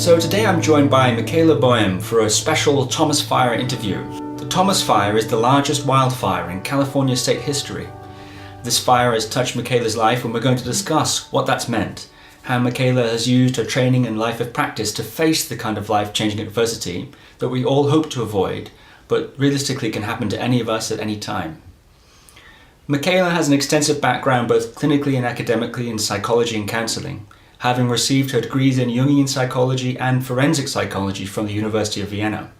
So today I'm joined by Michaela Boehm for a special Thomas Fire interview. The Thomas Fire is the largest wildfire in California state history. This fire has touched Michaela's life, and we're going to discuss what that's meant, how Michaela has used her training and life of practice to face the kind of life-changing adversity that we all hope to avoid, but realistically can happen to any of us at any time. Michaela has an extensive background both clinically and academically in psychology and counselling, having received her degrees in Jungian psychology and forensic psychology from the University of Vienna.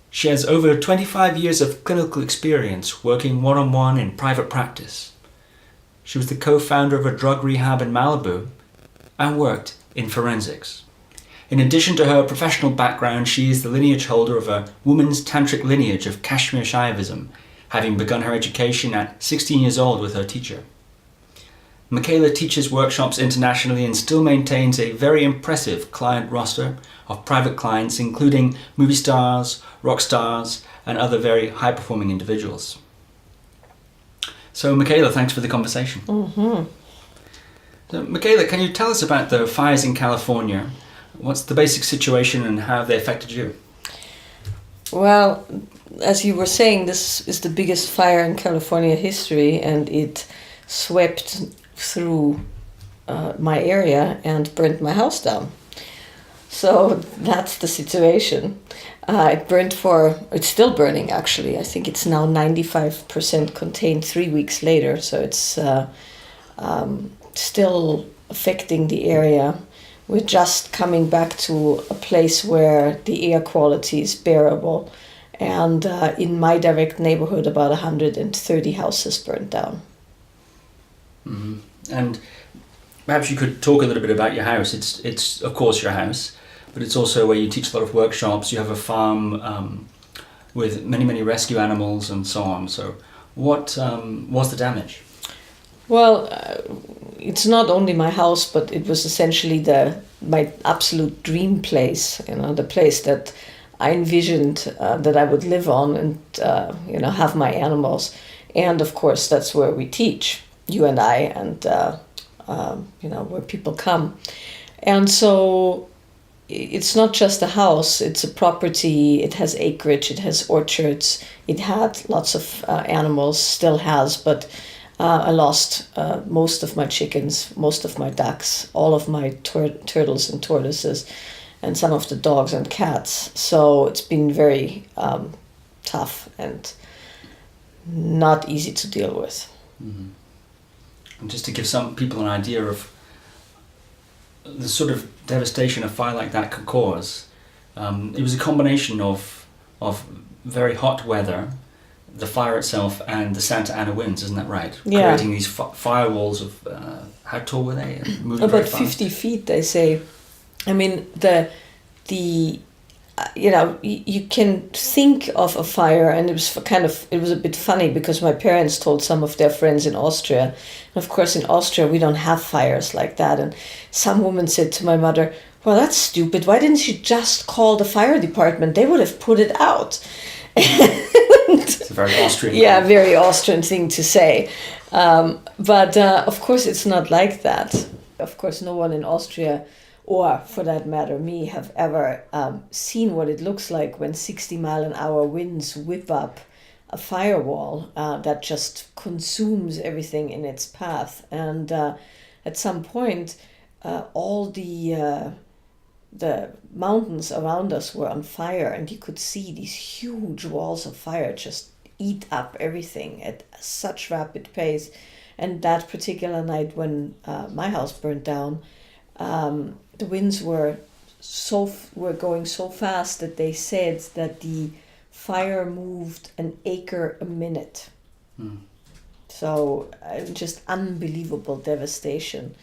She has over 25 years of clinical experience working one-on-one in private practice. She was the co-founder of a drug rehab in Malibu and worked in forensics. In addition to her professional background, she is the lineage holder of a woman's tantric lineage of Kashmir Shaivism, having begun her education at 16 years old with her teacher. Michaela teaches workshops internationally and still maintains a very impressive client roster of private clients, including movie stars, rock stars, and other very high-performing individuals. So, Michaela, thanks for the conversation. Mm-hmm. So, Michaela, can you tell us about the fires in California? What's the basic situation and how have they affected you? Well, as you were saying, this is the biggest fire in California history, and it swept through my area and burnt my house down. So that's the situation. It's still burning actually. I think it's now 95% contained 3 weeks later, so it's still affecting the area. We're just coming back to a place where the air quality is bearable, and in my direct neighborhood about 130 houses burned down. Mm-hmm. And perhaps you could talk a little bit about your house. It's of course your house, but it's also where you teach a lot of workshops. You have a farm with many rescue animals and so on. So what was the damage? Well, it's not only my house, but it was essentially my absolute dream place. The place that I envisioned that I would live on and have my animals, and of course that's where we teach. You and I, and where people come. And so it's not just a house, it's a property, it has acreage, it has orchards, it had lots of animals, still has, but I lost most of my chickens, most of my ducks, all of my turtles and tortoises, and some of the dogs and cats. So it's been very tough and not easy to deal with. Mm-hmm. And just to give some people an idea of the sort of devastation a fire like that could cause, it was a combination of very hot weather, the fire itself, and the Santa Ana winds, isn't that right? Yeah. Creating these firewalls of, how tall were they? About 50 feet, they say. I mean, you can think of a fire, and it was a bit funny because my parents told some of their friends in Austria, and of course in Austria we don't have fires like that, and some woman said to my mother, well, that's stupid, why didn't you just call the fire department, they would have put it out. It's a very Austrian yeah, very Austrian thing to say, but of course it's not like that. Of course no one in Austria, or for that matter me, have ever seen what it looks like when 60-mile-an-hour winds whip up a firewall that just consumes everything in its path. And at some point, all the mountains around us were on fire, and you could see these huge walls of fire just eat up everything at such rapid pace. And that particular night when my house burned down, the winds were going so fast that they said that the fire moved an acre a minute. So just unbelievable devastation.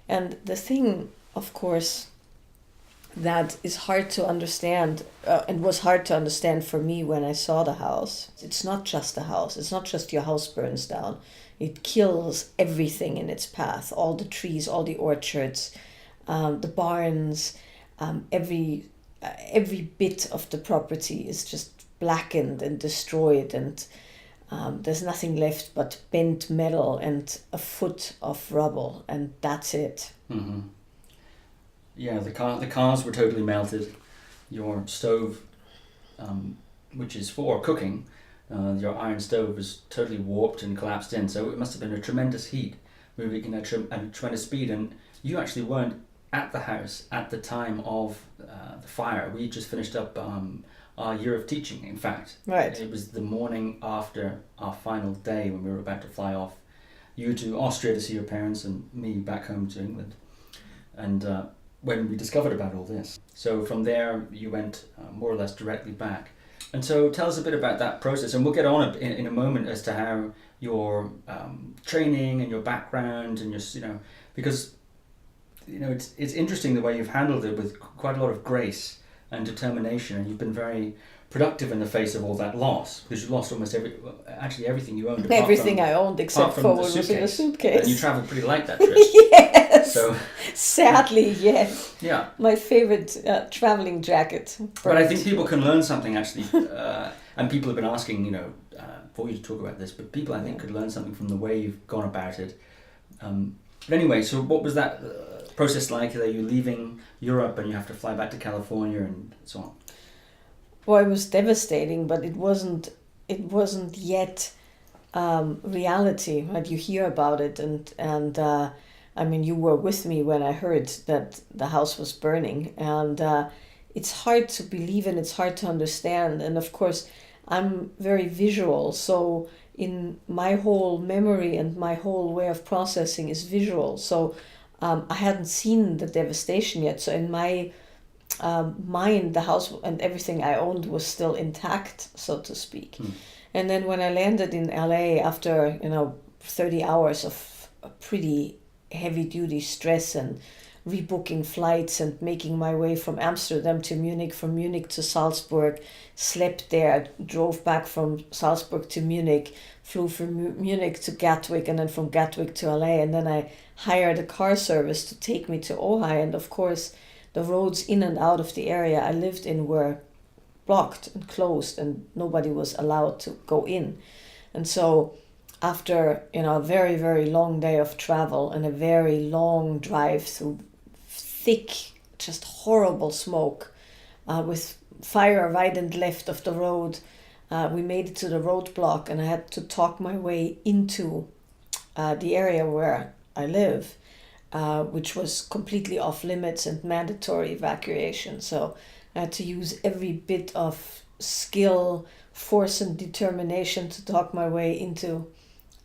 And the thing, of course, that is hard to understand, and was hard to understand for me when I saw the house. It's not just the house. It's not just your house burns down. It kills everything in its path. All the trees, all the orchards, the barns, every bit of the property is just blackened and destroyed, and there's nothing left but bent metal and a foot of rubble, and that's it. Mm-hmm. Yeah, the cars were totally melted. Your stove, which is for cooking, your iron stove was totally warped and collapsed in. So it must have been a tremendous heat, moving at a tremendous speed. And you actually weren't at the house at the time of the fire. We just finished up our year of teaching, in fact. Right. It was the morning after our final day when we were about to fly off. You to Austria to see your parents and me back home to England. And when we discovered about all this. So from there you went more or less directly back. And so tell us a bit about that process, and we'll get on in a moment as to how your training and your background and your, because it's interesting the way you've handled it with quite a lot of grace and determination, and you've been very productive in the face of all that loss, because you lost almost everything you owned. Everything I owned except for what was in a suitcase. And you travelled pretty light that trip. Yes. So sadly, yes. Yeah. My favorite traveling jacket. But I think people can learn something actually, and people have been asking, for you to talk about this. But people, I think, could learn something from the way you've gone about it. But anyway, so what was that process like? Are you leaving Europe and you have to fly back to California and so on? Well, it was devastating, but it wasn't yet reality. Right? You hear about it, and I mean, you were with me when I heard that the house was burning, and it's hard to believe and it's hard to understand. And of course, I'm very visual, so in my whole memory and my whole way of processing is visual. So I hadn't seen the devastation yet. So in my mind, the house and everything I owned was still intact, so to speak. And then when I landed in LA after 30 hours of pretty heavy duty stress and rebooking flights and making my way from Amsterdam to Munich, from Munich to Salzburg, slept there, drove back from Salzburg to Munich, flew from Munich to Gatwick, and then from Gatwick to LA, and then I hired a car service to take me to Ojai. And of course the roads in and out of the area I lived in were blocked and closed, and nobody was allowed to go in. And so after a very, very long day of travel and a very long drive through thick, just horrible smoke, with fire right and left of the road, we made it to the roadblock, and I had to talk my way into the area where I live, which was completely off limits and mandatory evacuation. So I had to use every bit of skill, force and determination to talk my way into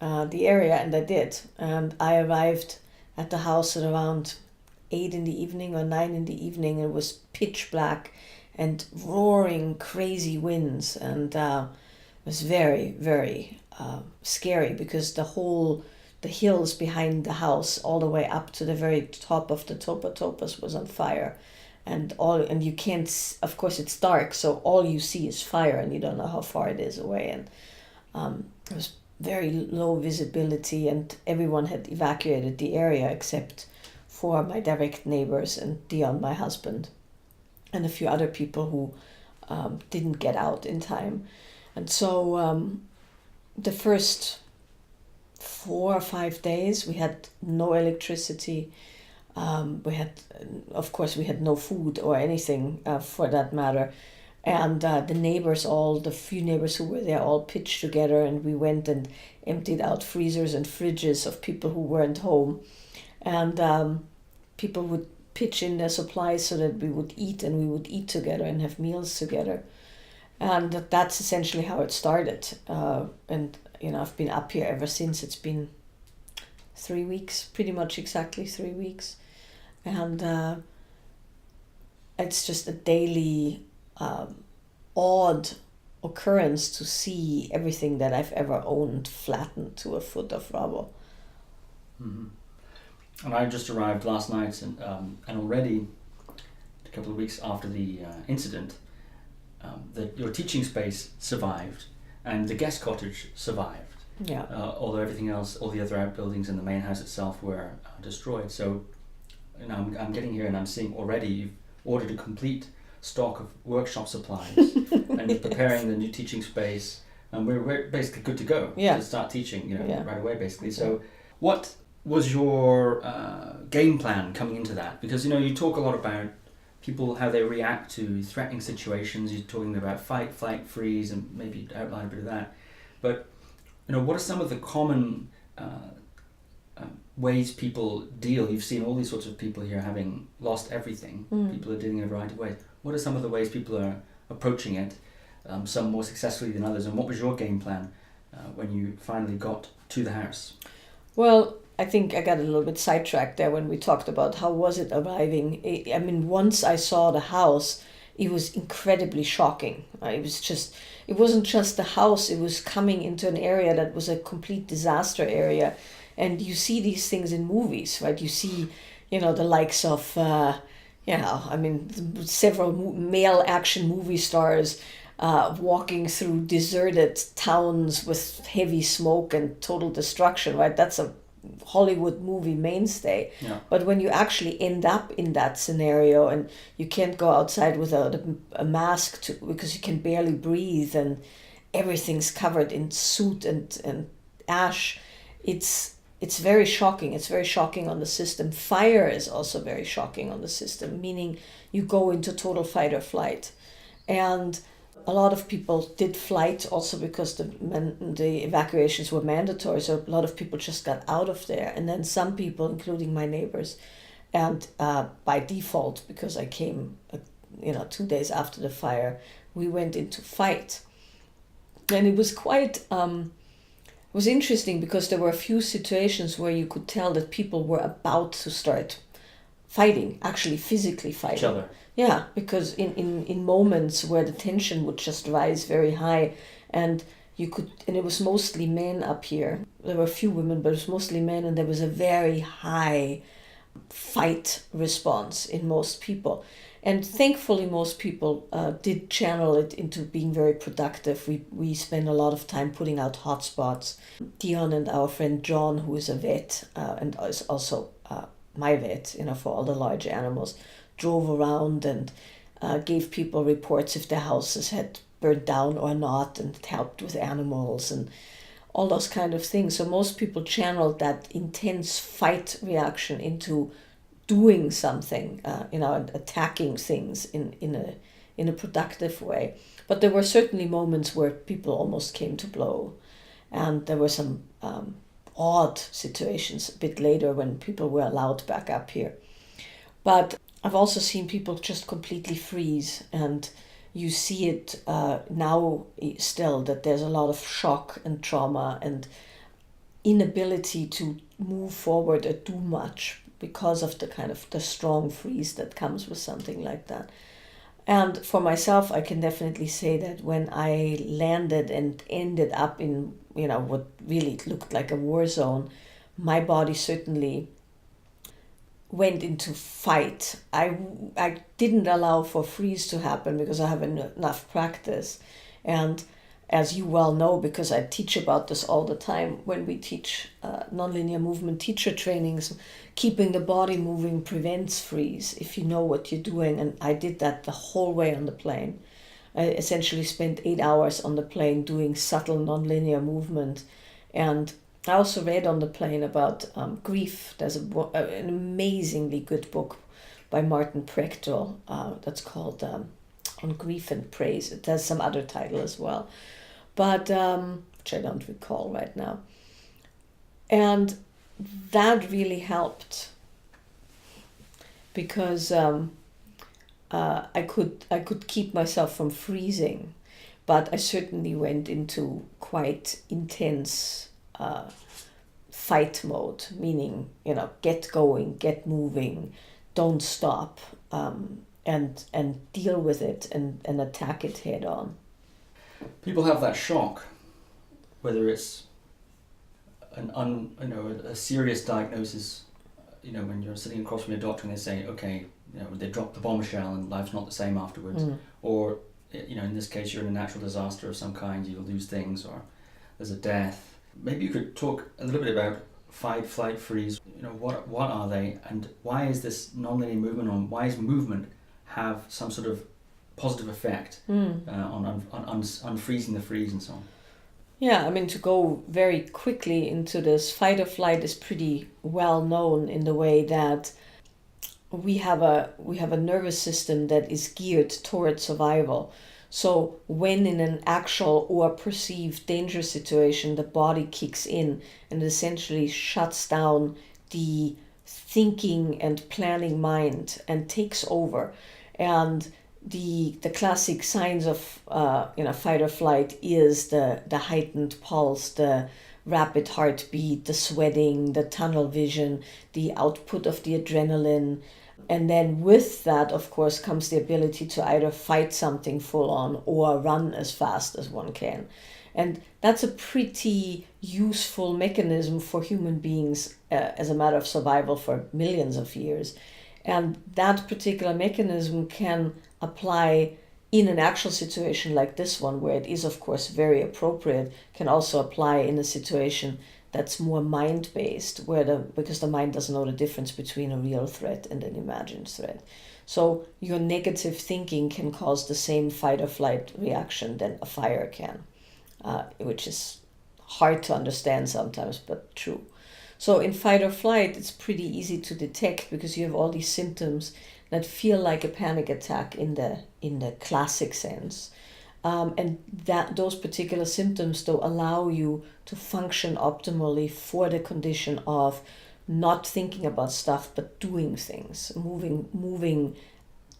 the area, and I did. And I arrived at the house at around 8 in the evening or 9 in the evening. It was pitch black and roaring crazy winds, and it was very, very scary, because the hills behind the house all the way up to the very top of the Topa was on fire, and you can't, of course it's dark, so all you see is fire and you don't know how far it is away, and it was very low visibility, and everyone had evacuated the area except for my direct neighbors and Dion, my husband, and a few other people who didn't get out in time. And so the first 4 or 5 days we had no electricity. We had no food or anything for that matter. And the neighbors, the few neighbors who were there, all pitched together, and we went and emptied out freezers and fridges of people who weren't home. And people would pitch in their supplies so that we would eat, and we would eat together and have meals together. And that's essentially how it started. And I've been up here ever since. It's been 3 weeks, pretty much exactly 3 weeks. And it's just a daily odd occurrence to see everything that I've ever owned flattened to a foot of rubble. Mm-hmm. And I just arrived last night, and already a couple of weeks after the incident, your teaching space survived, and the guest cottage survived. Yeah. Although everything else, all the other outbuildings and the main house itself were destroyed. So, I'm getting here and I'm seeing already you've ordered a complete stock of workshop supplies and you're preparing the new teaching space, and we're basically good to go to start teaching, right away, basically. So, what was your game plan coming into that? Because, you talk a lot about people, how they react to threatening situations. You're talking about fight, flight, freeze, and maybe outline a bit of that. But, what are some of the common ways people deal? You've seen all these sorts of people here having lost everything. People are dealing in a variety of ways. What are some of the ways people are approaching it, some more successfully than others? And what was your game plan when you finally got to the house? Well, I think I got a little bit sidetracked there when we talked about how was it arriving. I mean, once I saw the house, it was incredibly shocking. It wasn't just the house, it was coming into an area that was a complete disaster area. And you see these things in movies, right? You see, the likes of, several male action movie stars walking through deserted towns with heavy smoke and total destruction, right? That's a Hollywood movie mainstay. Yeah. But when you actually end up in that scenario and you can't go outside without a mask because you can barely breathe and everything's covered in soot and ash, it's very shocking. It's very shocking on the system. Fire is also very shocking on the system, meaning you go into total fight or flight. And a lot of people did flight also because the evacuations were mandatory, so a lot of people just got out of there. And then some people, including my neighbors, and by default, because I came 2 days after the fire, we went into fight. And it was quite... It was interesting because there were a few situations where you could tell that people were about to start fighting, actually physically fighting. Each other. Yeah, because in moments where the tension would just rise very high and it was mostly men up here. There were a few women, but it was mostly men, and there was a very high fight response in most people. And thankfully, most people did channel it into being very productive. We spend a lot of time putting out hotspots. Dion and our friend John, who is a vet and is also my vet, for all the large animals, drove around and gave people reports if their houses had burned down or not, and helped with animals and all those kind of things. So most people channeled that intense fight reaction into doing something, and attacking things in a productive way. But there were certainly moments where people almost came to blow. And there were some odd situations a bit later when people were allowed back up here. But I've also seen people just completely freeze, and you see it now still, that there's a lot of shock and trauma and inability to move forward or do much because of the strong freeze that comes with something like that. And for myself, I can definitely say that when I landed and ended up in, what really looked like a war zone, my body certainly went into fight. I didn't allow for freeze to happen because I have enough practice. And as you well know, because I teach about this all the time when we teach nonlinear movement teacher trainings, keeping the body moving prevents freeze if you know what you're doing. And I did that the whole way on the plane. I essentially spent 8 hours on the plane doing subtle nonlinear movement. And I also read on the plane about grief. There's an amazingly good book by Martin Prechtel that's called On Grief and Praise. It has some other title as well, but which I don't recall right now. And that really helped because I could keep myself from freezing, but I certainly went into quite intense fight mode, meaning, get going, get moving, don't stop, and deal with it and attack it head on. People have that shock, whether it's a serious diagnosis, when you're sitting across from your doctor and they say, okay, they dropped the bombshell and life's not the same afterwards, or in this case you're in a natural disaster of some kind, you lose things, or there's a death. Maybe you could talk a little bit about fight, flight, freeze. What are they, and why is this nonlinear movement, or why does movement have some sort of positive effect on unfreezing the freeze and so on? Yeah, I mean, to go very quickly into this, fight or flight is pretty well known in the way that we have a nervous system that is geared towards survival. So when in an actual or perceived danger situation, the body kicks in and essentially shuts down the thinking and planning mind and takes over. And the classic signs of fight or flight is the heightened pulse, the rapid heartbeat, the sweating, the tunnel vision, the output of the adrenaline. And then with that, of course, comes the ability to either fight something full on or run as fast as one can. And that's a pretty useful mechanism for human beings as a matter of survival for millions of years. And that particular mechanism can apply in an actual situation like this one, where it is, of course, very appropriate, can also apply in a situation that's more mind-based, because the mind doesn't know the difference between a real threat and an imagined threat. So your negative thinking can cause the same fight or flight reaction that a fire can, which is hard to understand sometimes, but true. So in fight or flight, it's pretty easy to detect because you have all these symptoms that feel like a panic attack in the classic sense. And that those particular symptoms though allow you to function optimally for the condition of not thinking about stuff but doing things, moving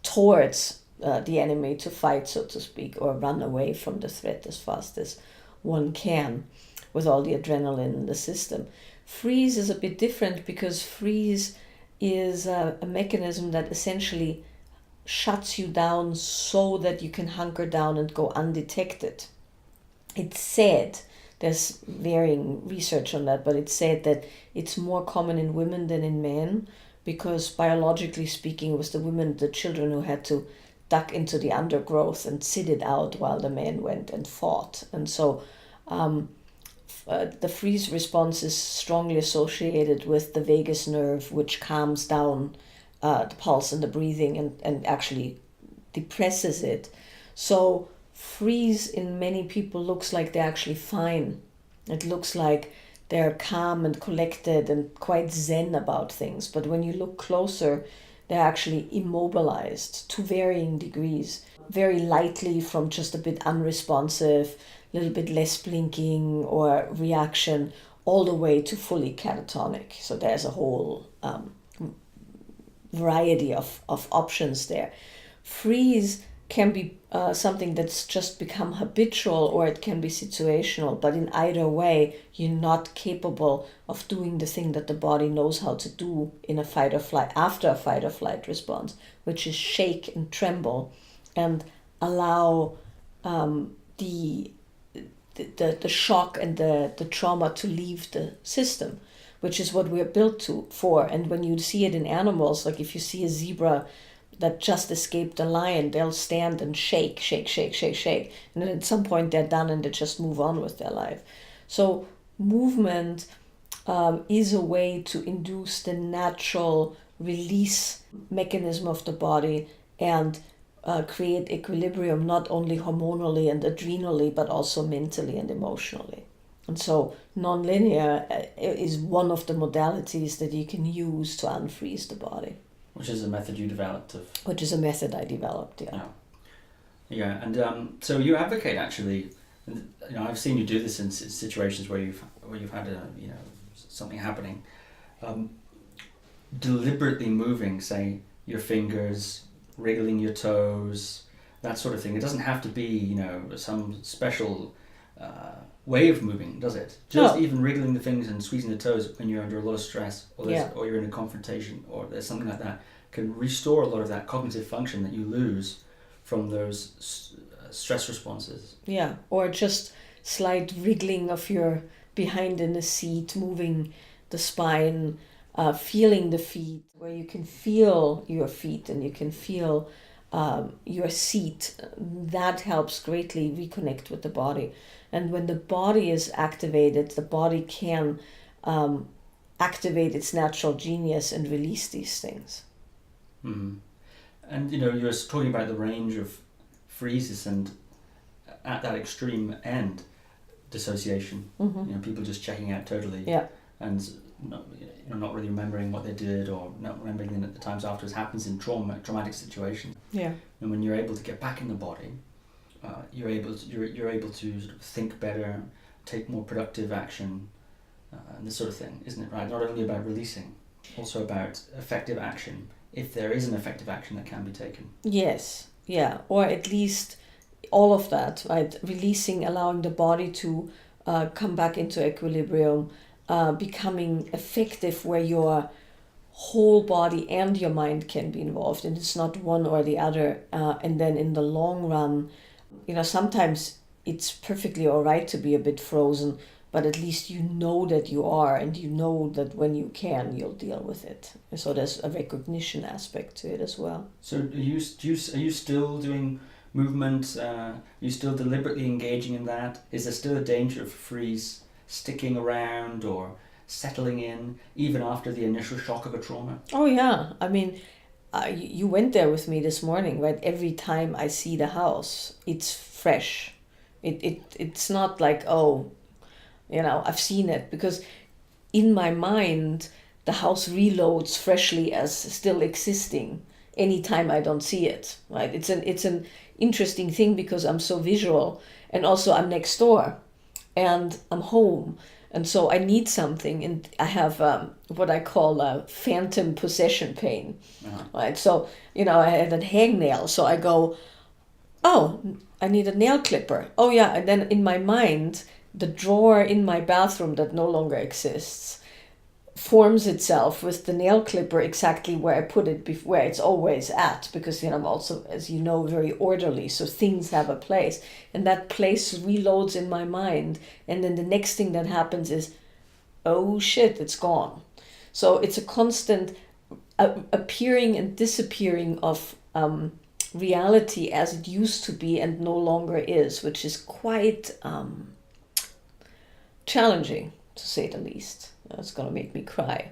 towards the enemy to fight, so to speak, or run away from the threat as fast as one can with all the adrenaline in the system. Freeze is a bit different because freeze is a mechanism that essentially shuts you down so that you can hunker down and go undetected. It's said, there's varying research on that, but it's said that it's more common in women than in men because biologically speaking, it was the women, the children who had to duck into the undergrowth and sit it out while the men went and fought. And so the freeze response is strongly associated with the vagus nerve, which calms down the pulse and the breathing and actually depresses it. So freeze in many people looks like they're actually fine. It looks like they're calm and collected and quite zen about things. But when you look closer, they're actually immobilized to varying degrees. Very lightly from just a bit unresponsive, a little bit less blinking or reaction, all the way to fully catatonic. So there's a whole variety of options there. Freeze can be something that's just become habitual, or it can be situational, but in either way, you're not capable of doing the thing that the body knows how to do in a fight or flight, after a fight or flight response, which is shake and tremble and allow the shock and the trauma to leave the system, which is what we're built for. And when you see it in animals, like if you see a zebra that just escaped a lion, they'll stand and shake. And then at some point they're done and they just move on with their life. So movement is a way to induce the natural release mechanism of the body and create equilibrium, not only hormonally and adrenally, but also mentally and emotionally. And so nonlinear is one of the modalities that you can use to unfreeze the body. Which is a method you developed of... Which is a method I developed, yeah. Yeah, and so you advocate actually, and, I've seen you do this in situations where you've had something happening, deliberately moving, say, your fingers, wriggling your toes, that sort of thing. It doesn't have to be, some special way of moving, does it? Just even wriggling the fingers and squeezing the toes when you're under a lot of stress, or you're in a confrontation, or there's something like that, can restore a lot of that cognitive function that you lose from those stress responses. Yeah, or just slight wriggling of your behind in the seat, moving the spine, feeling the feet, where you can feel your feet and you can feel your seat. That helps greatly reconnect with the body. And when the body is activated, the body can activate its natural genius and release these things. Mm-hmm. And you're talking about the range of freezes, and at that extreme end, dissociation. People just checking out totally. Yeah. And not really remembering what they did or not remembering the times afterwards. Happens in traumatic situations. Yeah. And when you're able to get back in the body, you're able to sort of think better, take more productive action, and this sort of thing, isn't it? Right? Not only about releasing, also about effective action, if there is an effective action that can be taken. Yes. Yeah. Or at least all of that, right? Releasing, allowing the body to come back into equilibrium, becoming effective where your whole body and your mind can be involved, and it's not one or the other. And then in the long run, sometimes it's perfectly all right to be a bit frozen, but at least you know that you are, and you know that when you can, you'll deal with it. So there's a recognition aspect to it as well. So are you still doing movement? Are you still deliberately engaging in that? Is there still a danger of freeze sticking around or settling in even after the initial shock of a trauma? Oh yeah, I mean, you went there with me this morning, right? Every time I see the house, it's fresh. It's not like, I've seen it, because in my mind the house reloads freshly as still existing anytime I don't see it, right? It's an interesting thing because I'm so visual, and also I'm next door and I'm home, and so I need something, and I have what I call phantom possession pain. Right? So I had a hangnail, so I go, oh, I need a nail clipper. Oh yeah, and then in my mind the drawer in my bathroom that no longer exists forms itself with the nail clipper exactly where I put it, where it's always at, because I'm also, as you know, very orderly, so things have a place, and that place reloads in my mind, and then the next thing that happens is, oh shit, it's gone. So it's a constant appearing and disappearing of reality as it used to be and no longer is, which is quite challenging, to say the least. It's going to make me cry.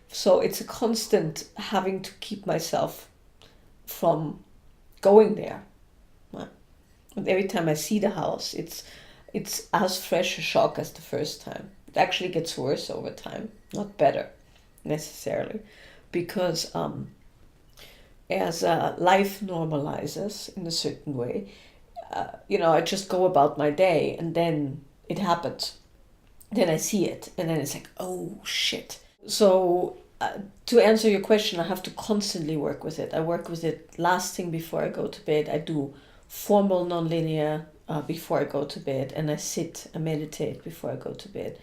So it's a constant having to keep myself from going there. And every time I see the house, it's as fresh a shock as the first time. It actually gets worse over time, not better necessarily, because as life normalizes in a certain way, I just go about my day, and then it happens. Then I see it, and then it's like, oh shit. So to answer your question, I have to constantly work with it. I work with it last thing before I go to bed. I do formal nonlinear before I go to bed, and I meditate before I go to bed.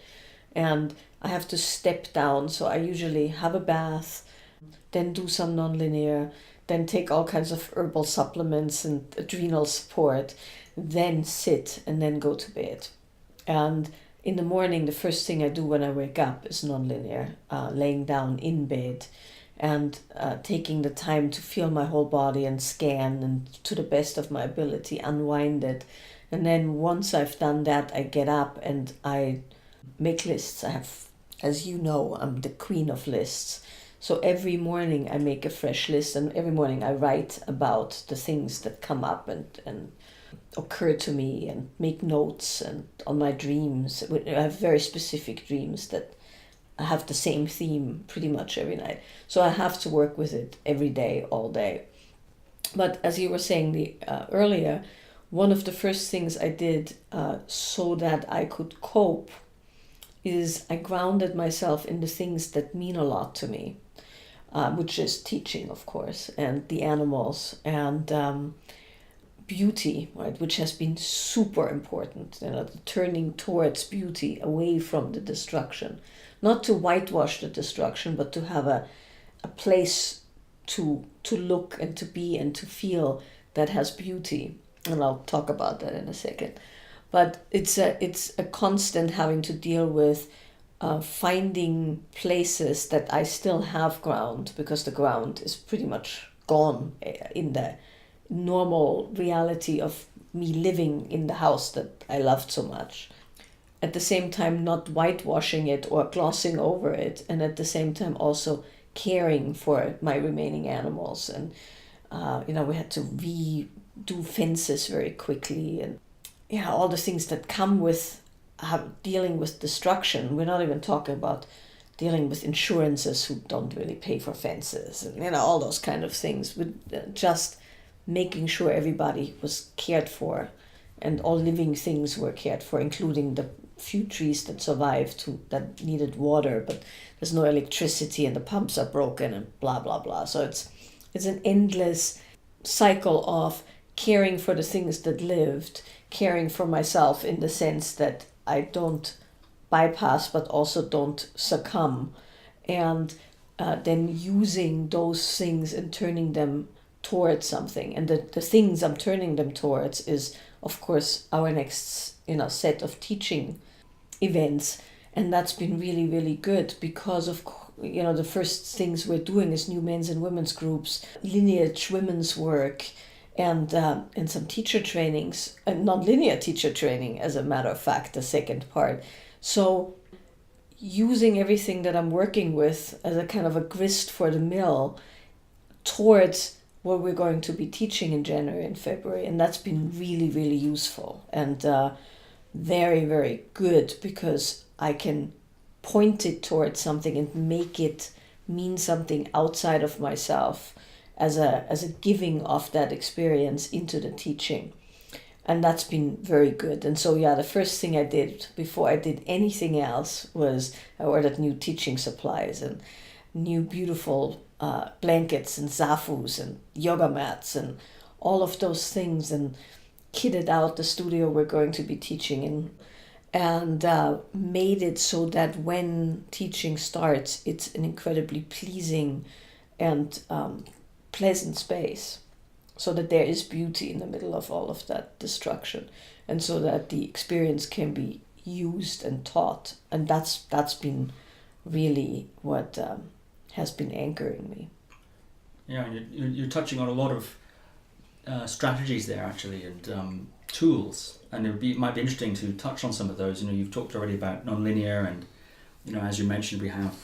And I have to step down, so I usually have a bath, then do some nonlinear, then take all kinds of herbal supplements and adrenal support, then sit, and then go to bed. And in the morning, the first thing I do when I wake up is nonlinear, laying down in bed and taking the time to feel my whole body and scan, and to the best of my ability unwind it. And then once I've done that, I get up and I make lists. I have, as you know, I'm the queen of lists. So every morning I make a fresh list, and every morning I write about the things that come up and occur to me, and make notes, and on my dreams. I have very specific dreams that have the same theme pretty much every night. So I have to work with it every day, all day. But as you were saying earlier, one of the first things I did so that I could cope is I grounded myself in the things that mean a lot to me, which is teaching, of course, and the animals, and beauty, right, which has been super important, the turning towards beauty, away from the destruction. Not to whitewash the destruction, but to have a place to look and to be and to feel that has beauty. And I'll talk about that in a second. But it's a constant having to deal with finding places that I still have ground, because the ground is pretty much gone in the normal reality of me living in the house that I loved so much. At the same time, not whitewashing it or glossing over it, and at the same time also caring for my remaining animals. And we had to redo fences very quickly, and all the things that come with dealing with destruction. We're not even talking about dealing with insurances who don't really pay for fences and all those kind of things. With just making sure everybody was cared for, and all living things were cared for, including the few trees that survived that needed water, but there's no electricity and the pumps are broken and blah blah blah. So it's an endless cycle of caring for the things that lived, caring for myself in the sense that I don't bypass but also don't succumb, and then using those things and turning them towards something. And the things I'm turning them towards is, of course, our next set of teaching events. And that's been really, really good because of the first things we're doing is new men's and women's groups, lineage women's work, and some teacher trainings, and non-linear teacher training, as a matter of fact, the second part. So using everything that I'm working with as a kind of a grist for the mill towards what we're going to be teaching in January and February. And that's been really, really useful and very, very good, because I can point it towards something and make it mean something outside of myself as a giving of that experience into the teaching. And that's been very good. And so, the first thing I did before I did anything else was I ordered new teaching supplies and new beautiful blankets and zafus and yoga mats and all of those things, and kitted out the studio we're going to be teaching in, and made it so that when teaching starts, it's an incredibly pleasing and pleasant space, so that there is beauty in the middle of all of that destruction, and so that the experience can be used and taught. And that's been really what has been anchoring me. Yeah, and you're touching on a lot of strategies there, actually, and tools, and it might be interesting to touch on some of those. You've talked already about nonlinear, and as you mentioned, we have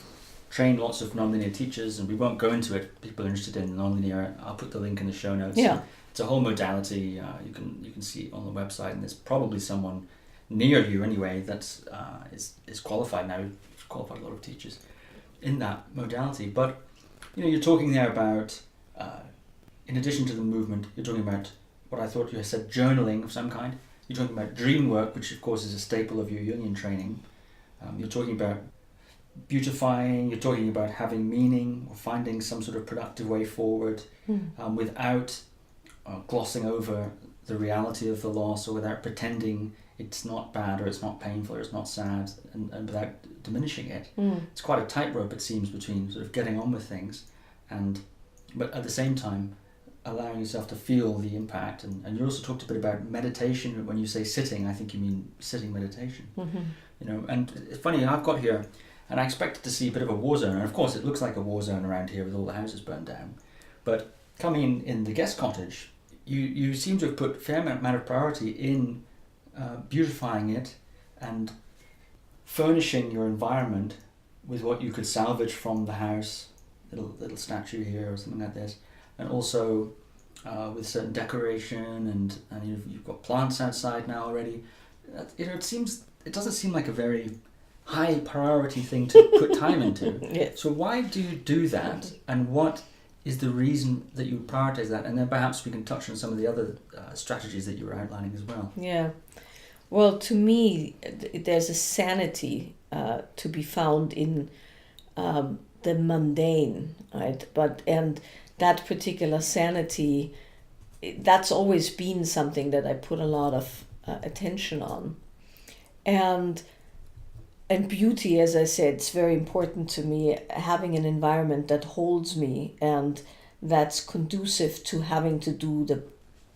trained lots of nonlinear teachers, and we won't go into it. People are interested in nonlinear, I'll put the link in the show notes. Yeah, it's a whole modality. You can see it on the website, and there's probably someone near you anyway that's is qualified now. We've qualified a lot of teachers in that modality. But you're talking there about in addition to the movement, you're talking about what I thought you had said, journaling of some kind. You're talking about dream work, which of course is a staple of your Jungian training. You're talking about beautifying, you're talking about having meaning or finding some sort of productive way forward without glossing over the reality of the loss, or without pretending it's not bad or it's not painful or it's not sad, and without diminishing it. It's quite a tightrope, it seems, between sort of getting on with things but at the same time allowing yourself to feel the impact. And you also talked a bit about meditation. When you say sitting, I think you mean sitting meditation. And it's funny, I've got here, and I expected to see a bit of a war zone, and of course it looks like a war zone around here with all the houses burned down. But coming in the guest cottage, you seem to have put a fair amount of priority in beautifying it and furnishing your environment with what you could salvage from the house, little statue here or something like this, and also with certain decoration, and you've got plants outside now already. It doesn't seem like a very high priority thing to put time into. Yeah. So why do you do that, and what is the reason that you prioritize that? And then perhaps we can touch on some of the other strategies that you were outlining as well. Yeah. Well, to me, there's a sanity to be found in the mundane, right? And that particular sanity, that's always been something that I put a lot of attention on. And beauty, as I said, it's very important to me, having an environment that holds me and that's conducive to having to do the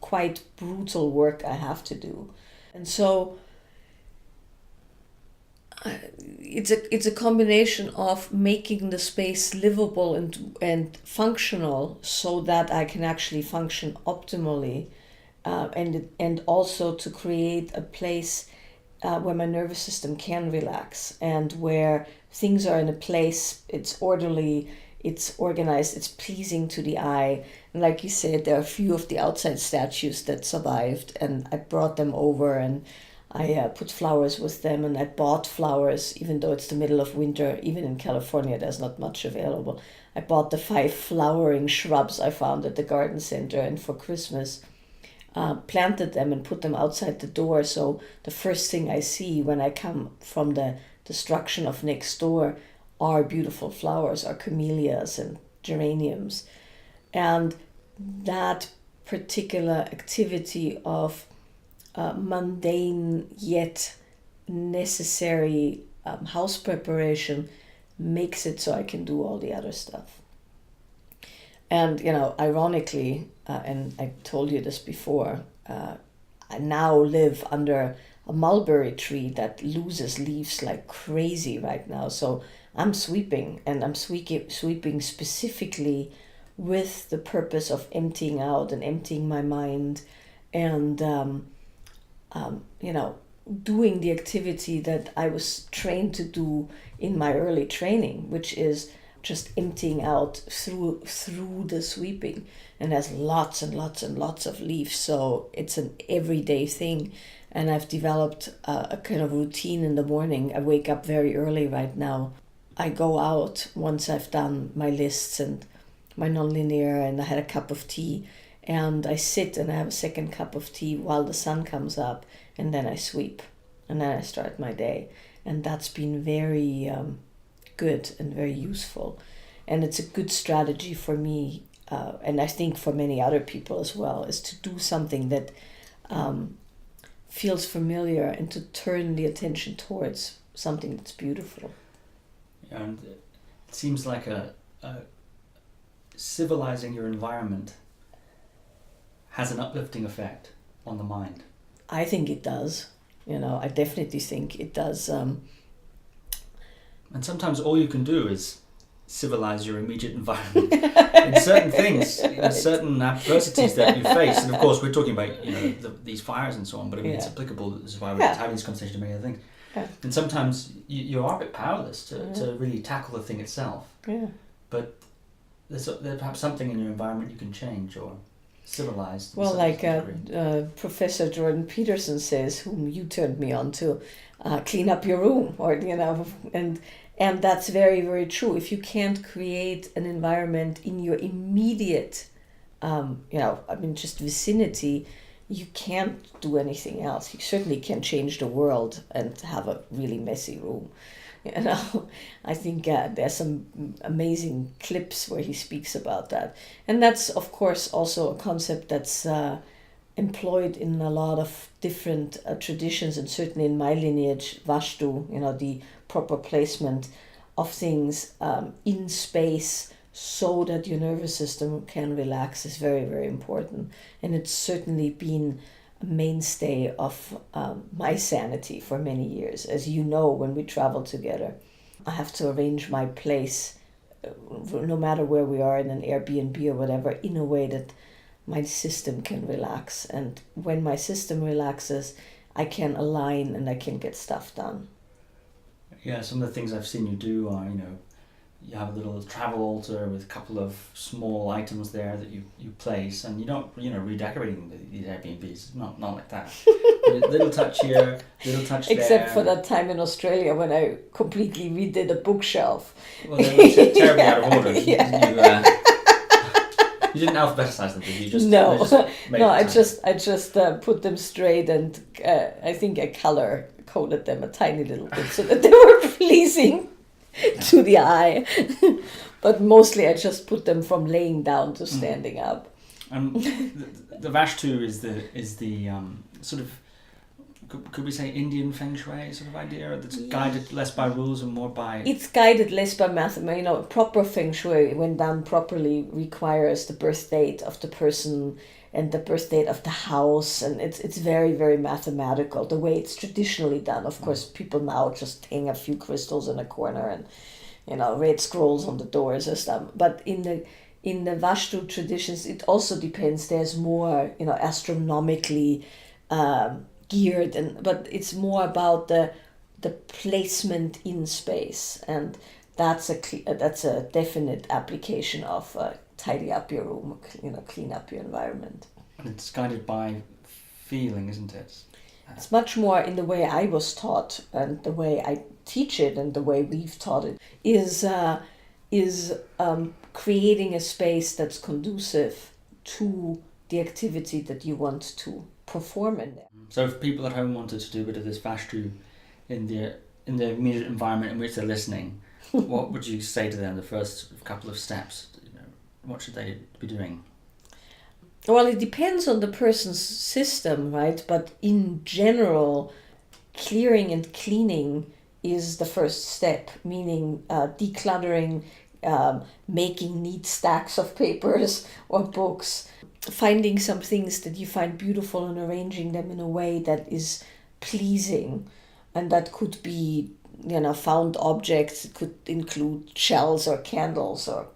quite brutal work I have to do. And so it's a combination of making the space livable and functional, so that I can actually function optimally, and also to create a place where my nervous system can relax, and where things are in a place, it's orderly, it's organized, it's pleasing to the eye. And like you said, there are a few of the outside statues that survived, and I brought them over and I put flowers with them, and I bought flowers, even though it's the middle of winter. Even in California, there's not much available. I bought the 5 flowering shrubs I found at the garden center, and for Christmas, planted them and put them outside the door. So the first thing I see when I come from the destruction of next door are beautiful flowers, are camellias and geraniums. And that particular activity of mundane yet necessary house preparation makes it so I can do all the other stuff. And, ironically, and I told you this before, I now live under a mulberry tree that loses leaves like crazy right now. So I'm sweeping, and I'm sweeping specifically with the purpose of emptying out and emptying my mind, and doing the activity that I was trained to do in my early training, which is just emptying out through the sweeping. And there's lots and lots and lots of leaves, so it's an everyday thing. And I've developed a kind of routine in the morning. I wake up very early right now. I go out once I've done my lists and my nonlinear, and I had a cup of tea, and I sit and I have a second cup of tea while the sun comes up, and then I sweep, and then I start my day. And that's been very good and very useful. And it's a good strategy for me, and I think for many other people as well, is to do something that feels familiar and to turn the attention towards something that's beautiful. Yeah, and it seems like a civilizing your environment has an uplifting effect on the mind. I think it does. I definitely think it does. And sometimes all you can do is civilize your immediate environment in certain things, in certain adversities that you face. And of course, we're talking about these fires and so on, but I mean it's applicable. This is why we're having this conversation to many other things. Yeah. And sometimes you are a bit powerless to really tackle the thing itself. Yeah. But there's perhaps something in your environment you can change or civilize. Well, like Professor Jordan Peterson says, whom you turned me on to, clean up your room, or and that's very, very true. If you can't create an environment in your immediate, just vicinity, you can't do anything else. You certainly can change the world and have a really messy room. I think there's some amazing clips where he speaks about that. And that's, of course, also a concept that's employed in a lot of different traditions, and certainly in my lineage, Vastu, the proper placement of things in space so that your nervous system can relax is very, very important. And it's certainly been a mainstay of my sanity for many years. As you know, when we travel together, I have to arrange my place, no matter where we are, in an Airbnb or whatever, in a way that my system can relax. And when my system relaxes, I can align and I can get stuff done. Yeah, some of the things I've seen you do are, you have a little travel altar with a couple of small items there that you place, and you don't, redecorating these Airbnbs, not like that. Little touch here, little touch there. Except for that time in Australia when I completely redid a bookshelf. Well, they were terribly out of order. Yeah. You didn't alphabetize them, did you? I just put them straight, and I think I color coded them a tiny little bit so that they were pleasing to the eye. But mostly I just put them from laying down to standing up. The Vastu is the sort of, could we say, Indian feng shui sort of idea that's guided less by rules and more by... It's guided less by math. Proper feng shui, when done properly, requires the birth date of the person and the birth date of the house, and it's very, very mathematical, the way it's traditionally done. Of course, people now just hang a few crystals in a corner and red scrolls on the doors or stuff. But in the Vastu traditions, it also depends. There's more, astronomically geared, but it's more about the placement in space. And that's a definite application of tidy up your room, clean up your environment. And it's guided by feeling, isn't it? It's much more in the way I was taught, and the way I teach it, and the way we've taught it is creating a space that's conducive to the activity that you want to perform in there. So if people at home wanted to do a bit of this Vashtu in the immediate environment in which they're listening, what would you say to them, the first couple of steps? What should they be doing? Well, it depends on the person's system, right? But in general, clearing and cleaning is the first step, meaning decluttering, making neat stacks of papers or books, finding some things that you find beautiful and arranging them in a way that is pleasing. And that could be, found objects. It could include shells or candles or,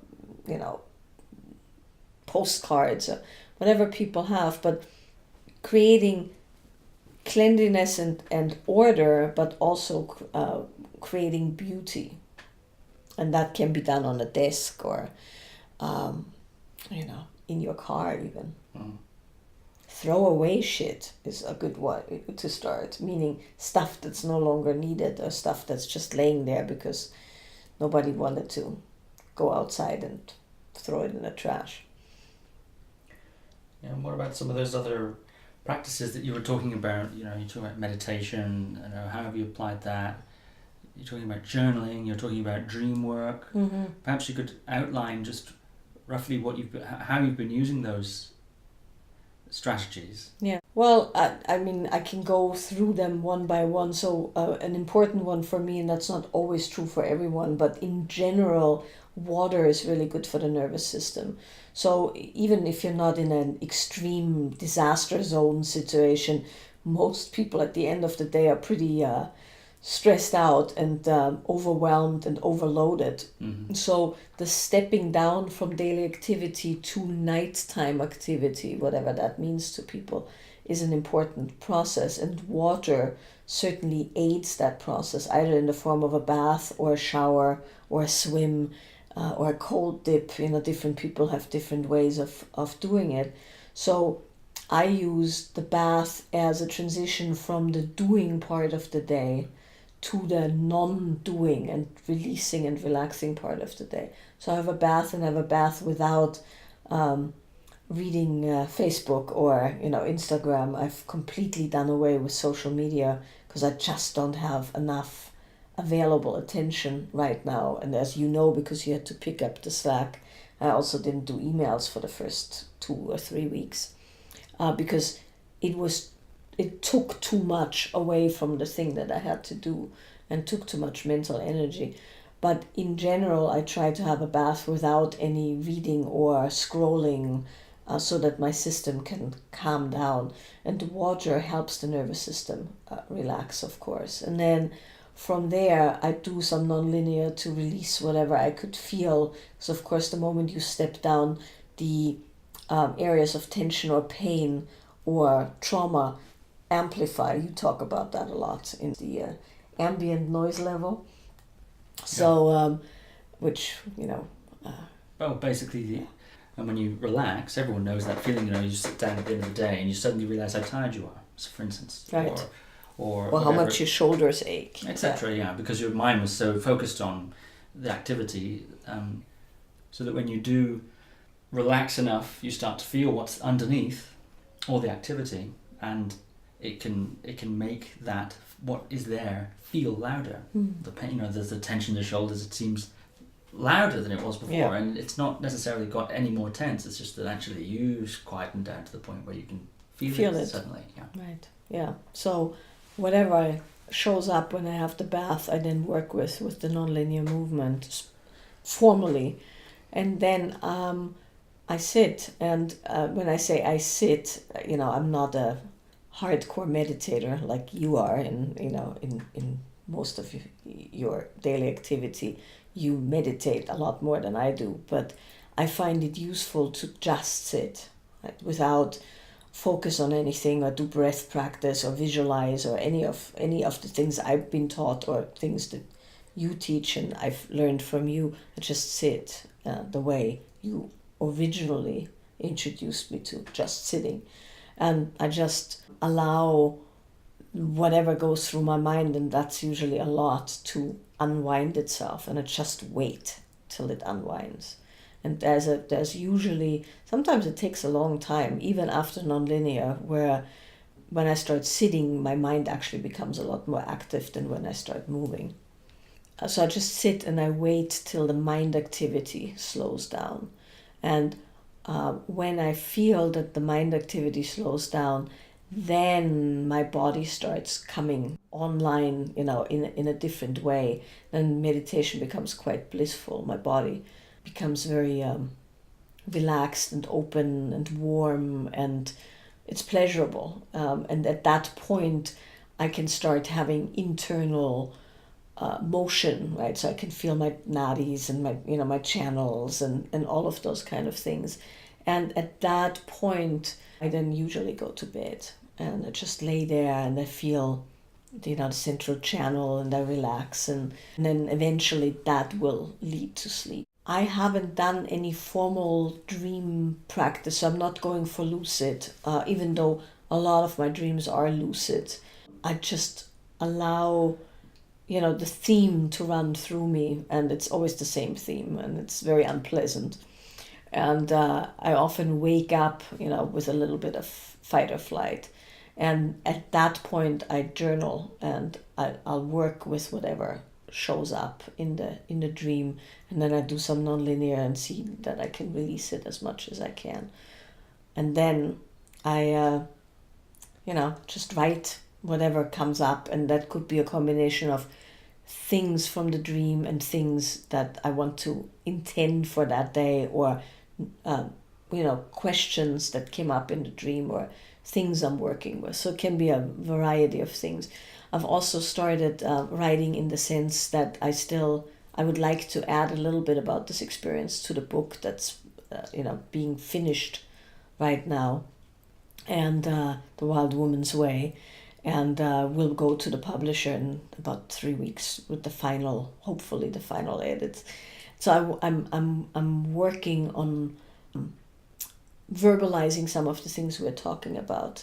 postcards or whatever people have. But creating cleanliness and order, but also creating beauty. And that can be done on a desk or, in your car even. Throw away shit is a good way to start, meaning stuff that's no longer needed or stuff that's just laying there because nobody wanted to go outside and throw it in the trash. Yeah, and what about some of those other practices that you were talking about? You're talking about meditation, how have you applied that? You're talking about journaling, you're talking about dream work. Mm-hmm. Perhaps you could outline just roughly how you've been using those strategies. Yeah. Well, I can go through them one by one. So an important one for me, and that's not always true for everyone, but in general, water is really good for the nervous system. So even if you're not in an extreme disaster zone situation, most people at the end of the day are pretty stressed out and overwhelmed and overloaded. Mm-hmm. So the stepping down from daily activity to nighttime activity, whatever that means to people, is an important process. And water certainly aids that process, either in the form of a bath or a shower or a swim or a cold dip. Different people have different ways of doing it. So I use the bath as a transition from the doing part of the day to the non-doing and releasing and relaxing part of the day. So I have a bath, and I have a bath without reading Facebook or Instagram. I've completely done away with social media because I just don't have enough available attention right now. And as you know, because you had to pick up the slack, I also didn't do emails for the first 2 or 3 weeks because it took too much away from the thing that I had to do and took too much mental energy. But in general, I try to have a bath without any reading or scrolling so that my system can calm down. And the water helps the nervous system relax, of course. And then from there, I do some non-linear to release whatever I could feel. So, of course, the moment you step down, the areas of tension or pain or trauma amplify. You talk about that a lot in the ambient noise level. So, which, Well, basically, and when you relax, everyone knows that feeling, you sit down at the end of the day and you suddenly realise how tired you are, so for instance. Right. Or how much your shoulders ache. Etc. Yeah, because your mind was so focused on the activity, so that when you do relax enough, you start to feel what's underneath all the activity, and it can make that what is there feel louder. The pain, there's the tension in the shoulders. It seems louder than it was before, and it's not necessarily got any more tense. It's just that actually you've quietened down to the point where you can feel it suddenly. Yeah. Right. Yeah. So whatever shows up when I have the bath, I then work with the nonlinear movement formally, and then I sit. And when I say I sit, I'm not a hardcore meditator like you are. In most of your daily activity, you meditate a lot more than I do. But I find it useful to just sit, right, without focus on anything or do breath practice or visualize or any of the things I've been taught or things that you teach and I've learned from you. I just sit the way you originally introduced me to, just sitting. And I just allow whatever goes through my mind, and that's usually a lot, to unwind itself, and I just wait till it unwinds. And there's usually, sometimes it takes a long time, even after nonlinear, where when I start sitting, my mind actually becomes a lot more active than when I start moving. So I just sit and I wait till the mind activity slows down. And when I feel that the mind activity slows down, then my body starts coming online, in a different way. Then meditation becomes quite blissful. My body becomes very relaxed and open and warm, and it's pleasurable. And at that point, I can start having internal motion, right? So I can feel my nadis and my channels and all of those kind of things. And at that point, I then usually go to bed and I just lay there and I feel, the central channel, and I relax, and then eventually that will lead to sleep. I haven't done any formal dream practice, so I'm not going for lucid, even though a lot of my dreams are lucid. I just allow the theme to run through me, and it's always the same theme, and it's very unpleasant. And I often wake up, with a little bit of fight or flight. And at that point, I journal, and I'll work with whatever shows up in the dream, and then I do some nonlinear and see that I can release it as much as I can. And then I, just write whatever comes up, and that could be a combination of things from the dream and things that I want to intend for that day, or questions that came up in the dream, or things I'm working with. So it can be a variety of things. I've also started writing in the sense that I would like to add a little bit about this experience to the book that's being finished right now, and The Wild Woman's Way. And we'll go to the publisher in about 3 weeks with hopefully the final edits. So I'm working on verbalizing some of the things we're talking about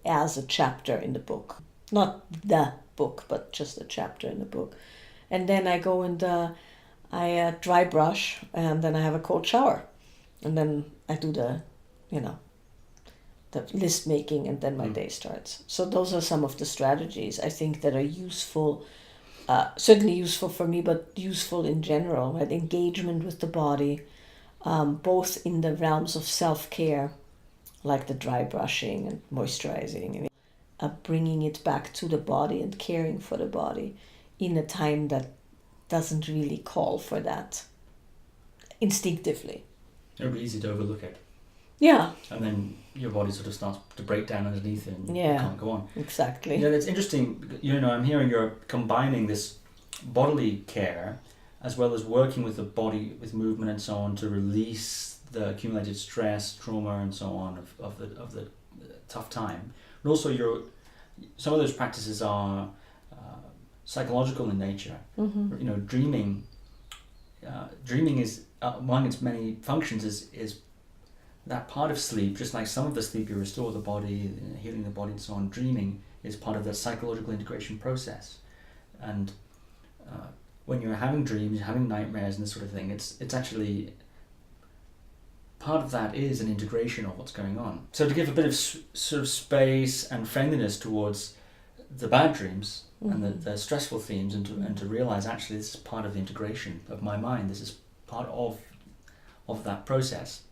as a chapter in the book. Not the book, but just a chapter in the book. And then I go and I dry brush, and then I have a cold shower. And then I do the list making, and then my day starts. So those are some of the strategies I think that are useful, certainly useful for me, but useful in general, right? Engagement with the body, both in the realms of self-care, like the dry brushing and moisturizing, and bringing it back to the body and caring for the body in a time that doesn't really call for that instinctively. It would be easy to overlook it. Yeah. And then your body sort of starts to break down underneath it, and you can't go on. Exactly. Yeah, that's interesting. I'm hearing you're combining this bodily care as well as working with the body, with movement and so on, to release the accumulated stress, trauma, and so on of the tough time. But also, some of those practices are psychological in nature. Mm-hmm. Dreaming is among its many functions is that part of sleep. Just like some of the sleep you restore the body, healing the body, and so on. Dreaming is part of the psychological integration process, and when you're having dreams, having nightmares and this sort of thing, it's actually part of that is an integration of what's going on. So to give a bit of sort of space and friendliness towards the bad dreams, mm-hmm. and the stressful themes, and to realize actually this is part of the integration of my mind. This is part of that process,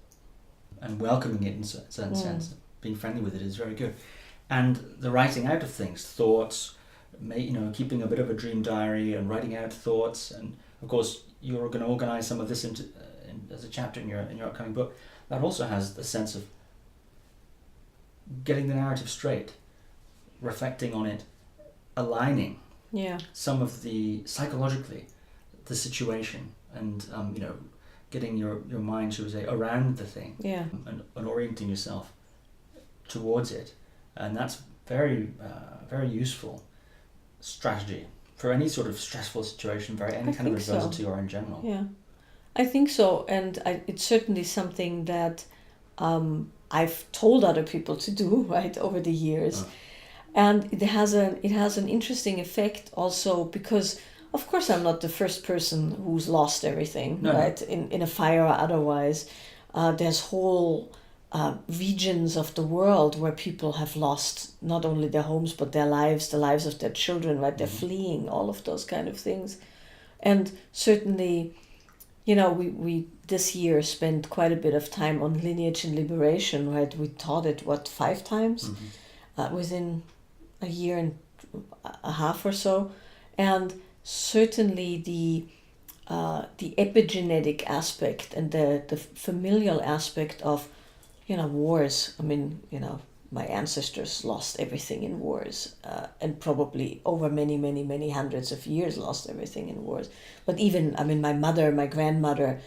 and welcoming it in a certain sense, being friendly with it is very good. And the writing out of things, thoughts, keeping a bit of a dream diary and writing out thoughts, and of course you're going to organize some of this as a chapter in your upcoming book. That also has the sense of getting the narrative straight, reflecting on it, aligning some of the psychologically the situation, and getting your mind, shall we say, around the thing, and orienting yourself towards it, and that's very very useful strategy for any sort of stressful situation, any kind of adversity or in general. Yeah, I think so. And it's certainly something that I've told other people to do, right, over the years. And it has an interesting effect also because, of course, I'm not the first person who's lost everything, right, in a fire or otherwise. There's whole regions of the world where people have lost not only their homes but their lives, the lives of their children, right? They're fleeing, all of those kind of things. And certainly, we this year spent quite a bit of time on lineage and liberation, right? We taught it, 5 times within a year and a half or so. And certainly the epigenetic aspect and the familial aspect of, wars. I mean, my ancestors lost everything in wars, and probably over many, many, many hundreds of years lost everything in wars. But even, my mother, my grandmother,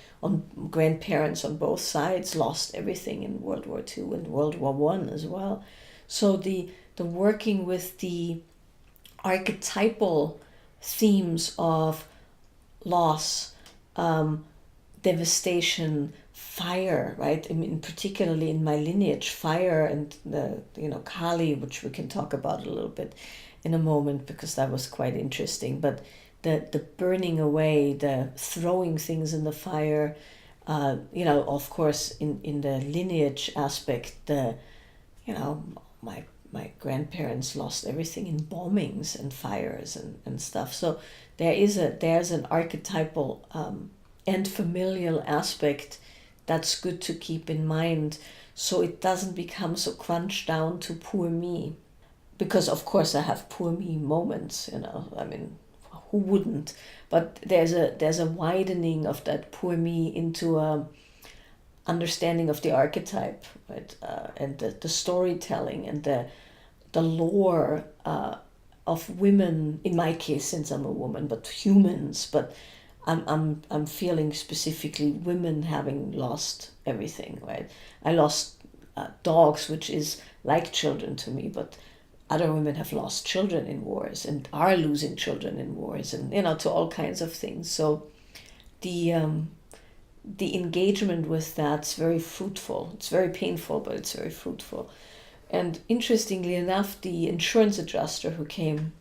grandparents on both sides lost everything in World War II and World War I as well. So the working with the archetypal themes of loss, devastation, fire, right? Particularly in my lineage, fire and the Kali, which we can talk about a little bit in a moment because that was quite interesting. But the burning away, the throwing things in the fire, of course, in the lineage aspect, my grandparents lost everything in bombings and fires and stuff. So there's an archetypal and familial aspect that's good to keep in mind, so it doesn't become so crunched down to poor me. Because of course I have poor me moments, who wouldn't? But there's a widening of that poor me into a understanding of the archetype, right? And the storytelling and the lore of women, in my case, since I'm a woman, but humans, but I'm feeling specifically women having lost everything, right? I lost dogs, which is like children to me, but other women have lost children in wars and are losing children in wars, and to all kinds of things. So the engagement with that's very fruitful. It's very painful, but it's very fruitful. And interestingly enough, the insurance adjuster who came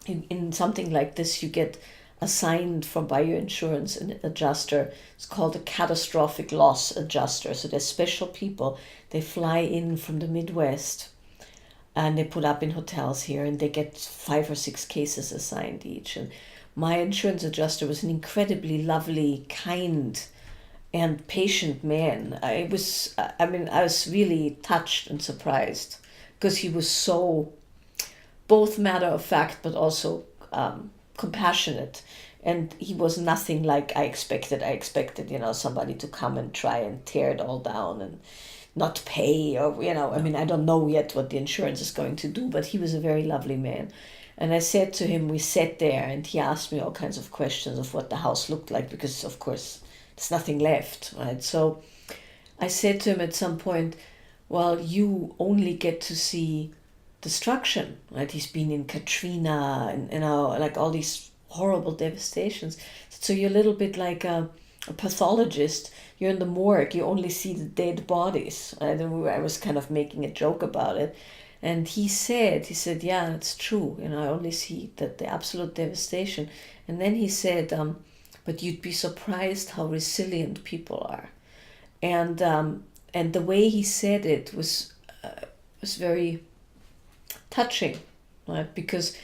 in something like this, you get assigned by your insurance an adjuster. It's called a catastrophic loss adjuster. So there's special people. They fly in from the Midwest and they put up in hotels here, and they get 5 or 6 cases assigned each. And my insurance adjuster was an incredibly lovely, kind, and patient man. I was really touched and surprised because he was so both matter of fact but also compassionate, and he was nothing like I expected. I expected, somebody to come and try and tear it all down and not pay, or I don't know yet what the insurance is going to do, but he was a very lovely man. And I said to him, we sat there and he asked me all kinds of questions of what the house looked like, because of course there's nothing left, right? So I said to him at some point, well, you only get to see destruction, right? He's been in Katrina and like all these horrible devastations. So you're a little bit like a pathologist. You're in the morgue. You only see the dead bodies. Right? And I was kind of making a joke about it. And he said, yeah, it's true. I only see the absolute devastation. And then he said, but you'd be surprised how resilient people are. And the way he said it was very touching, right? Because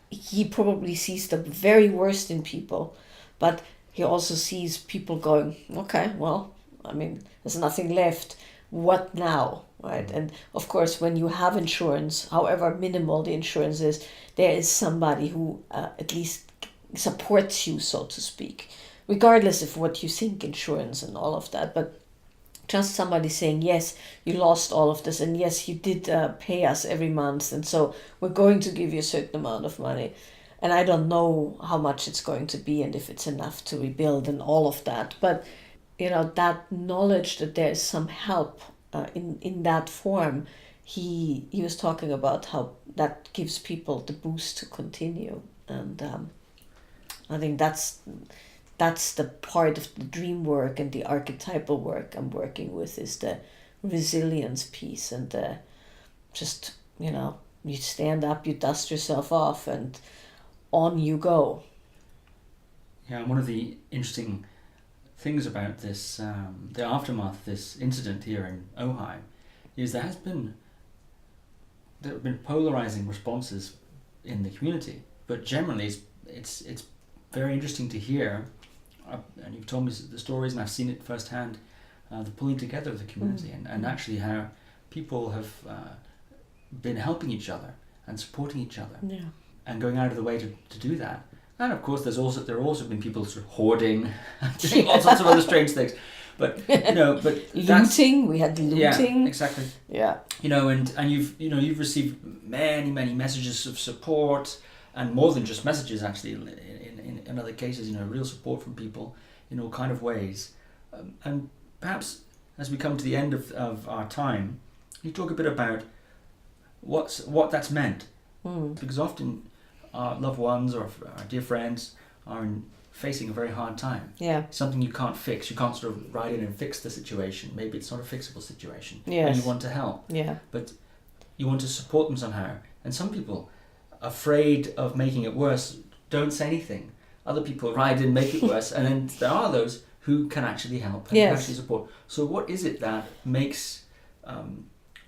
he probably sees the very worst in people, but he also sees people going, okay, well, there's nothing left. What now, right? And of course, when you have insurance, however minimal the insurance is, there is somebody who at least supports you, so to speak, regardless of what you think insurance and all of that. But just somebody saying, yes, you lost all of this, and yes, you did pay us every month, and so we're going to give you a certain amount of money. And I don't know how much it's going to be and if it's enough to rebuild and all of that. But, that knowledge that there is some help in that form, he was talking about how that gives people the boost to continue. And I think that's the part of the dream work and the archetypal work I'm working with, is the resilience piece, and the just, you stand up, you dust yourself off, and on you go. Yeah, and one of the interesting things about this, the aftermath of this incident here in Ojai, is there have been polarizing responses in the community, but generally it's very interesting to hear, and you've told me the stories and I've seen it firsthand, the pulling together of the community, and actually how people have been helping each other and supporting each other, and going out of the way to do that. And of course, there have also been people sort of hoarding, doing all sorts of other strange things. But looting. We had looting. Yeah, exactly. Yeah. And you've received many messages of support, and more than just messages, actually. In other cases, real support from people in all kind of ways. And perhaps as we come to the end of our time, you talk a bit about what that's meant, because often our loved ones or our dear friends are facing a very hard time. Yeah. Something you can't fix. You can't sort of ride in and fix the situation. Maybe it's not a fixable situation. Yes. And you want to help. Yeah. But you want to support them somehow. And some people, afraid of making it worse, don't say anything. Other people ride in, make it worse, and then there are those who can actually help and can actually support. So what is it that makes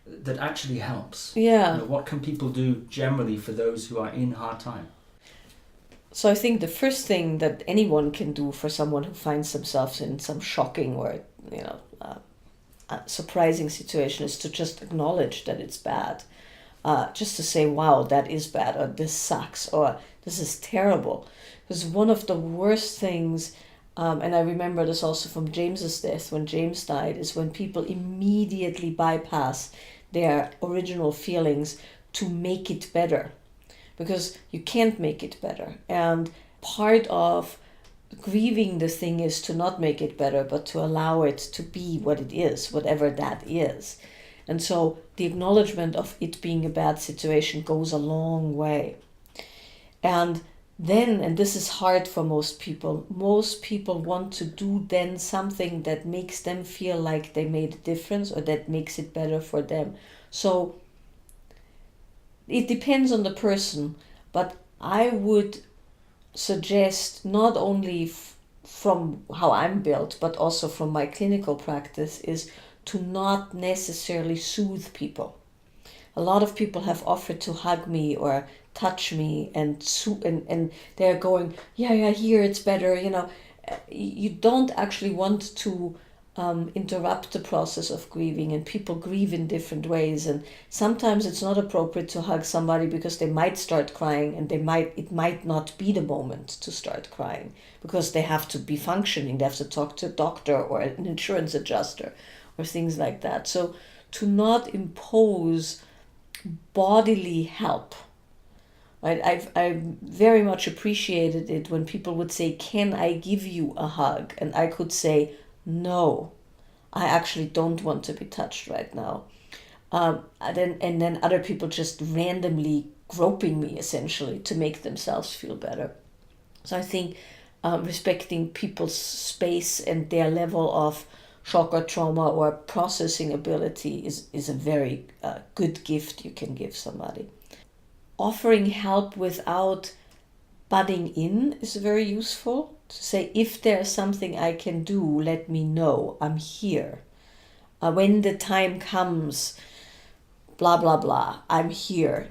that actually helps? Yeah. What can people do generally for those who are in hard time? So I think the first thing that anyone can do for someone who finds themselves in some shocking or surprising situation is to just acknowledge that it's bad. Just to say, wow, that is bad, or this sucks, or this is terrible. Because one of the worst things, and I remember this also from James's death, when James died, is when people immediately bypass their original feelings to make it better. Because you can't make it better. And part of grieving the thing is to not make it better, but to allow it to be what it is, whatever that is. And so the acknowledgement of it being a bad situation goes a long way. And then, and this is hard for most people want to do then something that makes them feel like they made a difference, or that makes it better for them. So it depends on the person, but I would suggest, not only from how I'm built, but also from my clinical practice, is to not necessarily soothe people. A lot of people have offered to hug me or touch me, and they're going, yeah, here it's better. You don't actually want to interrupt the process of grieving, and people grieve in different ways, and sometimes it's not appropriate to hug somebody because they might start crying, and it might not be the moment to start crying because they have to be functioning, they have to talk to a doctor or an insurance adjuster or things like that. So to not impose bodily help, right? I very much appreciated it when people would say, can I give you a hug? And I could say, no, I actually don't want to be touched right now. And then other people just randomly groping me, essentially, to make themselves feel better. So I think respecting people's space and their level of shock or trauma or processing ability is a very good gift you can give somebody. Offering help without butting in is very useful. To say, if there's something I can do, let me know. I'm here. When the time comes, blah, blah, blah, I'm here.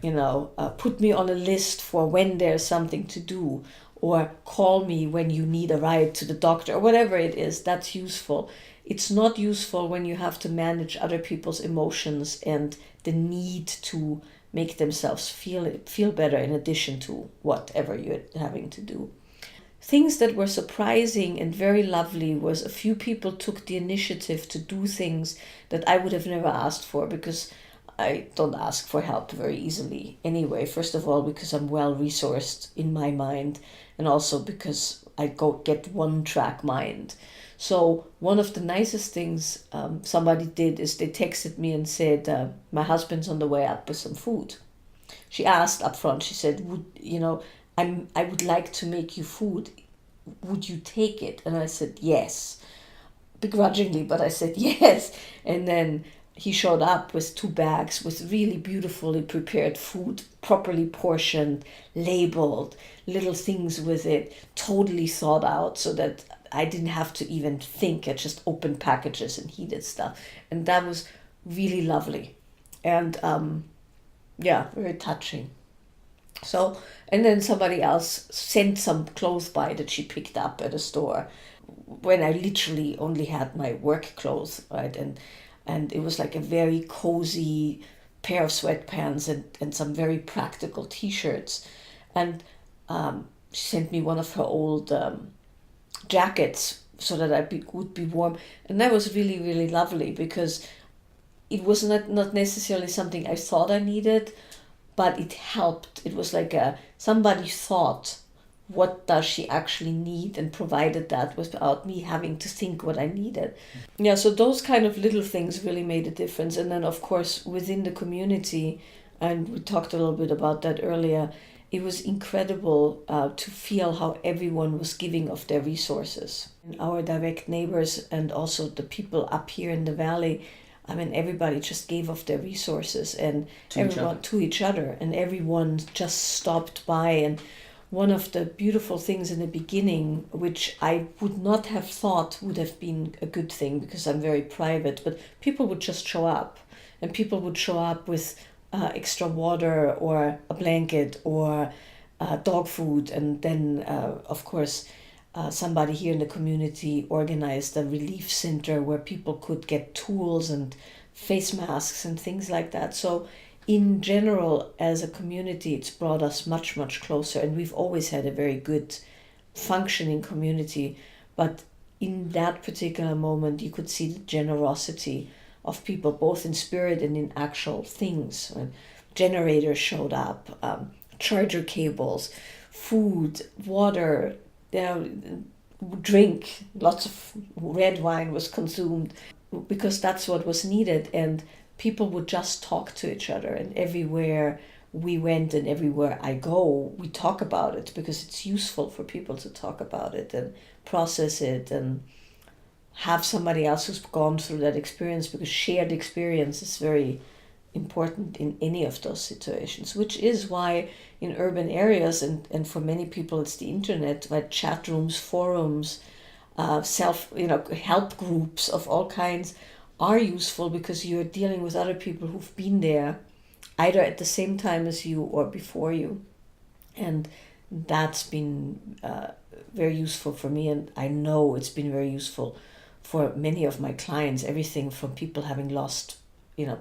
Put me on a list for when there's something to do, or call me when you need a ride to the doctor, or whatever it is. That's useful. It's not useful when you have to manage other people's emotions and the need to make themselves feel better in addition to whatever you're having to do. Things that were surprising and very lovely was a few people took the initiative to do things that I would have never asked for, because I don't ask for help very easily anyway. First of all, because I'm well resourced in my mind, and also because I get one track mind. So one of the nicest things somebody did is they texted me and said, my husband's on the way up with some food. She asked up front, she said, I would like to make you food. Would you take it? And I said, yes. Begrudgingly, but I said, yes. And then he showed up with 2 bags with really beautifully prepared food, properly portioned, labeled, little things with it, totally thought out so that I didn't have to even think. I just opened packages and heated stuff. And that was really lovely. And very touching. So, and then somebody else sent some clothes by that she picked up at a store when I literally only had my work clothes, right? And it was like a very cozy pair of sweatpants and some very practical t-shirts. And she sent me one of her old jackets so that I would be warm. And that was really, really lovely because it was not necessarily something I thought I needed, but it helped. It was like somebody thought, what does she actually need, and provided that without me having to think what I needed. Yeah, so those kind of little things really made a difference. And then, of course, within the community, and we talked a little bit about that earlier, it was incredible to feel how everyone was giving of their resources. And our direct neighbors and also the people up here in the valley, I mean, everybody just gave of their resources and to each other, and everyone just stopped by. And one of the beautiful things in the beginning, which I would not have thought would have been a good thing because I'm very private, but people would just show up, and people would show up with extra water or a blanket or dog food. And then, of course, somebody here in the community organized a relief center where people could get tools and face masks and things like that. So in general, as a community, it's brought us much, much closer. And we've always had a very good functioning community. But in that particular moment, you could see the generosity of people, both in spirit and in actual things. Generators showed up, charger cables, food, water, drink, lots of red wine was consumed because that's what was needed. And people would just talk to each other. And everywhere we went and everywhere I go, we talk about it because it's useful for people to talk about it and process it and have somebody else who's gone through that experience, because shared experience is very important in any of those situations, which is why in urban areas and for many people it's the internet, like chat rooms, forums, help groups of all kinds are useful, because you're dealing with other people who've been there either at the same time as you or before you. And that's been very useful for me, and I know it's been very useful for many of my clients, everything from people having lost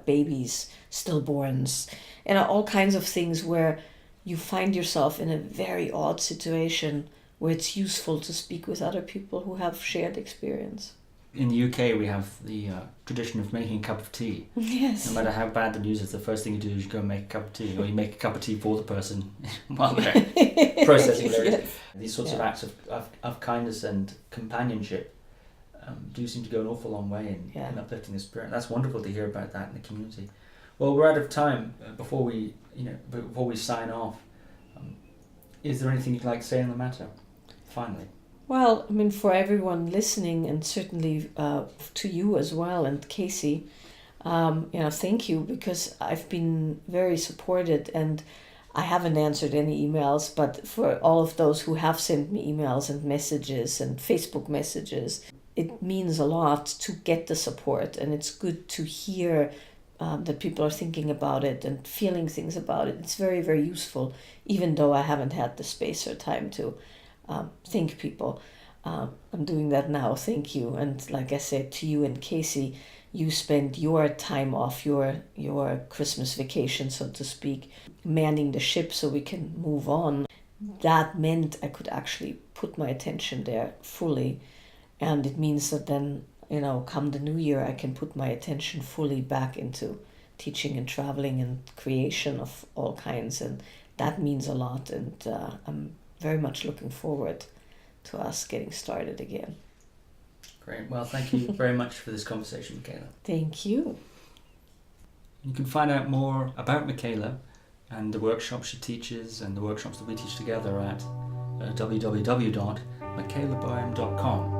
babies, stillborns, all kinds of things where you find yourself in a very odd situation where it's useful to speak with other people who have shared experience. In the UK, we have the tradition of making a cup of tea. Yes. No matter how bad the news is, the first thing you do is you go and make a cup of tea, or you make a cup of tea for the person while they're processing their Yes. These sorts of acts of kindness and companionship do seem to go an awful long way in uplifting the spirit. That's wonderful to hear about that in the community. Well, we're out of time. Before we sign off, is there anything you'd like to say on the matter? Finally. Well, I mean, for everyone listening, and certainly to you as well, and Casey, thank you, because I've been very supported, and I haven't answered any emails, but for all of those who have sent me emails and messages and Facebook messages, it means a lot to get the support, and it's good to hear that people are thinking about it and feeling things about it. It's very, very useful, even though I haven't had the space or time to thank people. I'm doing that now. Thank you. And like I said to you and Casey, you spend your time off, your Christmas vacation, so to speak, manning the ship so we can move on. That meant I could actually put my attention there fully. And it means that then, come the new year, I can put my attention fully back into teaching and traveling and creation of all kinds. And that means a lot. And I'm very much looking forward to us getting started again. Great. Well, thank you very much for this conversation, Michaela. Thank you. You can find out more about Michaela and the workshops she teaches and the workshops that we teach together at www.michaelaboehm.com.